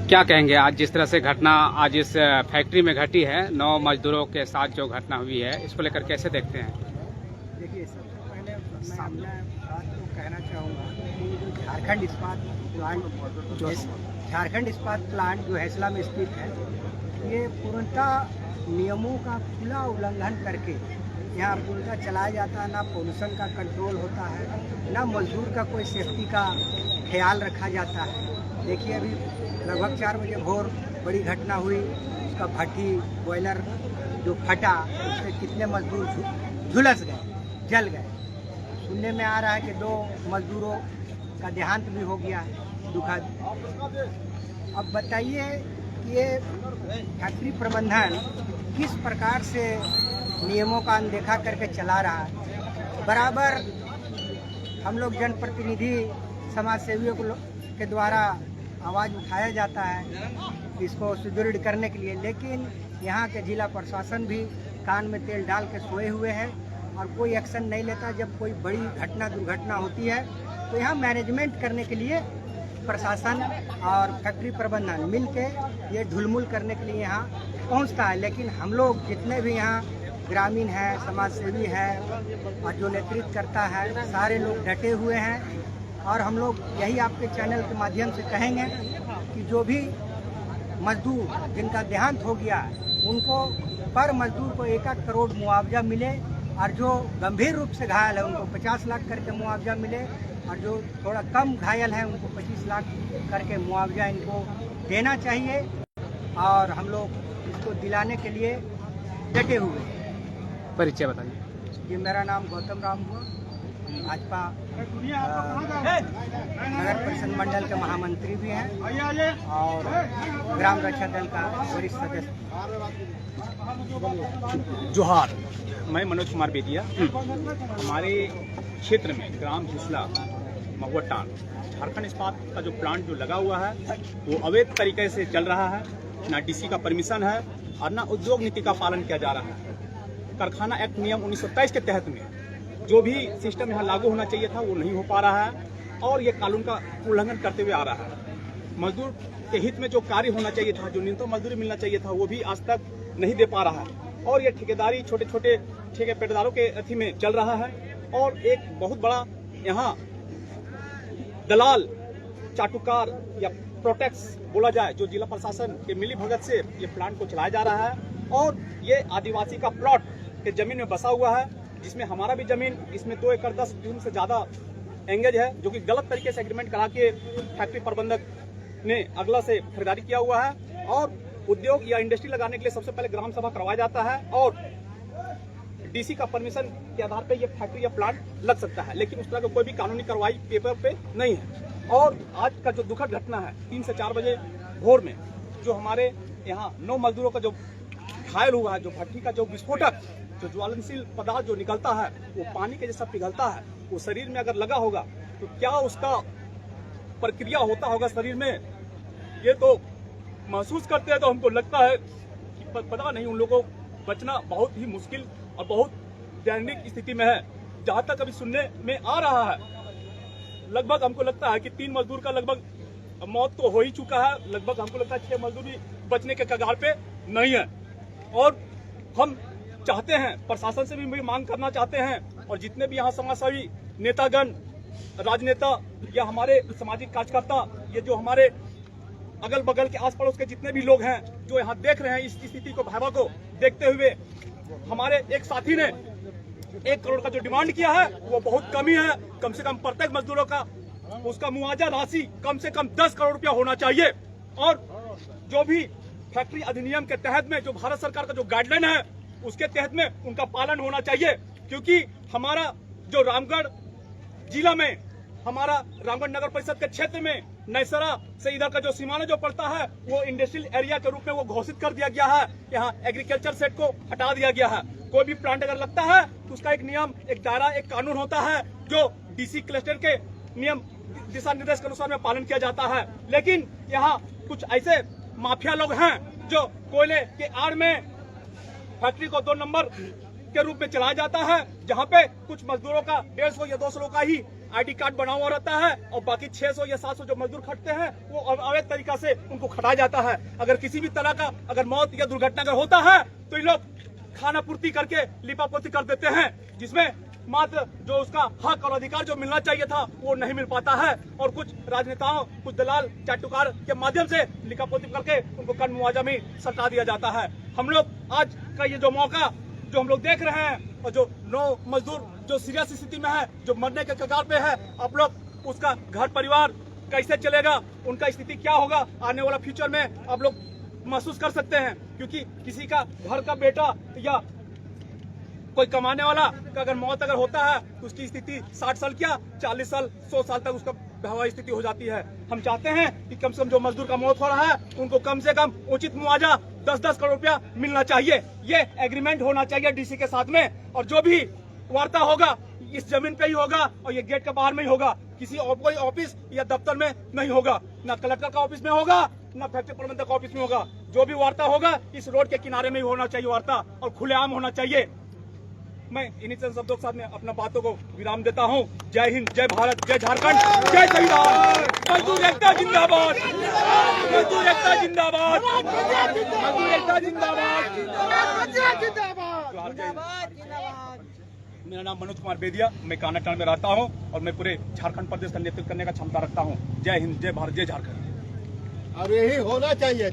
क्या कहेंगे आज जिस तरह से घटना आज इस फैक्ट्री में घटी है, 9 मजदूरों के साथ जो घटना हुई है, इसको लेकर कैसे देखते हैं? देखिए, सबसे पहले मैं अपना बात तो कहना चाहूँगा कि जो झारखंड इस्पात प्लांट जो हैसला में स्थित है, ये पूर्णतः नियमों का खुला उल्लंघन करके यहाँ पूर्णतः चलाया जाता है। ना पोल्यूशन का कंट्रोल होता है, ना मजदूर का कोई सेफ्टी का ख्याल रखा जाता है। देखिए, अभी लगभग 4 बजे भोर बड़ी घटना हुई, उसका भट्टी बॉयलर जो फटा, उससे कितने मजदूर झुलस गए, जल गए। सुनने में आ रहा है कि 2 मजदूरों का देहांत भी हो गया है, दुखद। अब बताइए कि ये फैक्ट्री प्रबंधन किस प्रकार से नियमों का अनदेखा करके चला रहा है। बराबर हम लोग जनप्रतिनिधि समाज सेवियों के द्वारा आवाज़ उठाया जाता है इसको सुदृढ़ करने के लिए, लेकिन यहाँ के जिला प्रशासन भी कान में तेल डाल के सोए हुए हैं और कोई एक्शन नहीं लेता। जब कोई बड़ी दुर्घटना होती है तो यहाँ मैनेजमेंट करने के लिए प्रशासन और फैक्ट्री प्रबंधन मिल के ये ढुलमुल करने के लिए यहाँ पहुँचता है। लेकिन हम लोग जितने भी यहाँ ग्रामीण है, समाज सेवी है और जो नेतृत्व करता है, सारे लोग डटे हुए हैं। और हम लोग यही आपके चैनल के माध्यम से कहेंगे कि जो भी मजदूर जिनका देहांत हो गया उनको पर मजदूर को 1-1 करोड़ मुआवजा मिले, और जो गंभीर रूप से घायल है उनको 50 लाख करके मुआवजा मिले, और जो थोड़ा कम घायल है उनको 25 लाख करके मुआवजा इनको देना चाहिए। और हम लोग इसको दिलाने के लिए डटे हुए हैं। परिचय बताइए। जी, मेरा नाम गौतम राम हुआ, भाजपा नगर परिषद मंडल के महामंत्री भी हैं और ग्राम रक्षा दल का वरिष्ठ सदस्य। जोहार, मैं मनोज कुमार बेदिया। हमारे क्षेत्र में ग्राम हिसला महुआटान झारखंड इस्पात का जो प्लांट जो लगा हुआ है वो अवैध तरीके से चल रहा है। ना डीसी का परमिशन है और ना उद्योग नीति का पालन किया जा रहा है। कारखाना एक्ट नियम 1927 के तहत में जो भी सिस्टम यहाँ लागू होना चाहिए था वो नहीं हो पा रहा है और ये कानून का उल्लंघन करते हुए आ रहा है। मजदूर के हित में जो कार्य होना चाहिए था, जो न्यूनतम मजदूरी मिलना चाहिए था, वो भी आज तक नहीं दे पा रहा है और ये ठेकेदारी छोटे छोटे ठेकेदारों के अथी में चल रहा है। और एक बहुत बड़ा यहाँ दलाल, चाटुकार या प्रोटेक्स बोला जाए, जो जिला प्रशासन के मिली भगत से ये प्लांट को चलाया जा रहा है। और ये आदिवासी का प्लॉट के जमीन में बसा हुआ है, जिसमें हमारा भी जमीन इसमें 2 एकड़ 10 डिसमिल से ज्यादा एंगेज है, जो कि गलत तरीके से एग्रीमेंट करा के फैक्ट्री प्रबंधक ने अगला से खरीदारी किया हुआ है। और उद्योग या इंडस्ट्री लगाने के लिए सबसे पहले ग्राम सभा करवाया जाता है और डीसी का परमिशन के आधार पर यह फैक्ट्री या प्लांट लग सकता है, लेकिन उस तरह का कोई भी कानूनी कार्रवाई पेपर पे नहीं है। और आज का जो दुखद घटना है 3 से 4 बजे भोर में जो हमारे यहाँ 9 मजदूरों का जो घायल हुआ है, जो भट्टी का जो विस्फोटक जो ज्वलनशील पदार्थ जो निकलता है वो पानी के जैसा पिघलता है, वो शरीर में अगर लगा होगा तो क्या उसका प्रक्रिया होता होगा शरीर में, ये तो महसूस करते हैं तो हमको लगता है कि पता नहीं, उन लोगों को बचना बहुत ही मुश्किल और बहुत दैनिक स्थिति में है। जहां तक अभी सुनने में आ रहा है, लगभग हमको लगता है कि 3 मजदूर का लगभग मौत तो हो ही चुका है, लगभग हमको लगता है 6 मजदूर भी बचने के कगार पे नहीं है। और हम चाहते हैं, प्रशासन से भी मांग करना चाहते हैं, और जितने भी यहाँ समाजसेवी नेतागण, राजनेता या हमारे सामाजिक कार्यकर्ता, ये जो हमारे अगल बगल के आस पड़ोस के जितने भी लोग हैं जो यहाँ देख रहे हैं इस स्थिति को, भयावह को देखते हुए, हमारे एक साथी ने 1 करोड़ का जो डिमांड किया है वो बहुत कमी है। कम से कम प्रत्येक मजदूरों का उसका मुआवजा राशि कम से कम 10 करोड़ रुपया होना चाहिए। और जो भी फैक्ट्री अधिनियम के तहत में जो भारत सरकार का जो गाइडलाइन है उसके तहत में उनका पालन होना चाहिए, क्योंकि हमारा जो रामगढ़ जिला में, हमारा रामगढ़ नगर परिषद के क्षेत्र में नैसरा से इधर का जो सीमाना जो पड़ता है वो इंडस्ट्रियल एरिया के रूप में वो घोषित कर दिया गया है। यहाँ एग्रीकल्चर सेट को हटा दिया गया है। कोई भी प्लांट अगर लगता है तो उसका एक नियम, एक दायरा, एक कानून होता है जो डीसी क्लस्टर के नियम दिशा निर्देश के अनुसार में पालन किया जाता है। लेकिन यहाँ कुछ ऐसे माफिया लोग हैं जो कोयले के आड़ में फैक्ट्री को 2 नंबर के रूप में चलाया जाता है, जहाँ पे कुछ मजदूरों का 150 या 200 का ही आईडी कार्ड बना हुआ रहता है और बाकी 600 या 700 जो मजदूर खटते हैं वो अवैध तरीका से उनको खटाया जाता है। अगर किसी भी तरह का अगर मौत या दुर्घटना अगर होता है तो ये लोग खाना पूर्ति करके लिपापोती कर देते हैं, जिसमें मात्र जो उसका हक और अधिकार जो मिलना चाहिए था वो नहीं मिल पाता है। और कुछ राजनेताओं, कुछ दलाल चाटुकार के माध्यम से लिपापोती करके उनको कर मुआवजा में सटा दिया जाता है। हम लोग आज का ये जो मौका जो हम लोग देख रहे हैं और जो 9 मजदूर जो सीरियस स्थिति में है, जो मरने के कगार पे है, आप लोग उसका घर परिवार कैसे चलेगा, उनका स्थिति क्या होगा आने वाला फ्यूचर में आप लोग महसूस कर सकते हैं। क्योंकि किसी का घर का बेटा या कोई कमाने वाला का अगर मौत अगर होता है तो उसकी स्थिति 60 साल क्या 40 साल 100 साल तक उसका बेहवाई स्थिति हो जाती है। हम चाहते हैं कि कम से कम जो मजदूर का मौत हो रहा है उनको कम से कम उचित मुआवजा 10-10 करोड़ रुपया मिलना चाहिए। ये एग्रीमेंट होना चाहिए डीसी के साथ में, और जो भी वार्ता होगा इस जमीन पे ही होगा और ये गेट के बाहर में ही होगा, किसी कोई ऑफिस या दफ्तर में नहीं होगा, ना कलेक्टर का ऑफिस में होगा, ना फैक्ट्री प्रबंधक ऑफिस में होगा। जो भी वार्ता होगा इस रोड के किनारे में ही होना चाहिए वार्ता, और खुलेआम होना चाहिए। मैं इन्हीं चंद शब्दों के साथ में अपना बातों को विराम देता हूं। जय हिंद, जय भारत, जय झारखंड, जय संविधान। मजदूर एकता जिंदाबाद, मजदूर एकता जिंदाबाद, मजदूर एकता जिंदाबाद। मेरा नाम मनोज कुमार बेदिया, मैं कानाटान में रहता हूं और मैं पूरे झारखंड प्रदेश का नेतृत्व करने का क्षमता रखता हूं। जय हिंद, जय भारत, जय झारखंड। और यही होना चाहिए।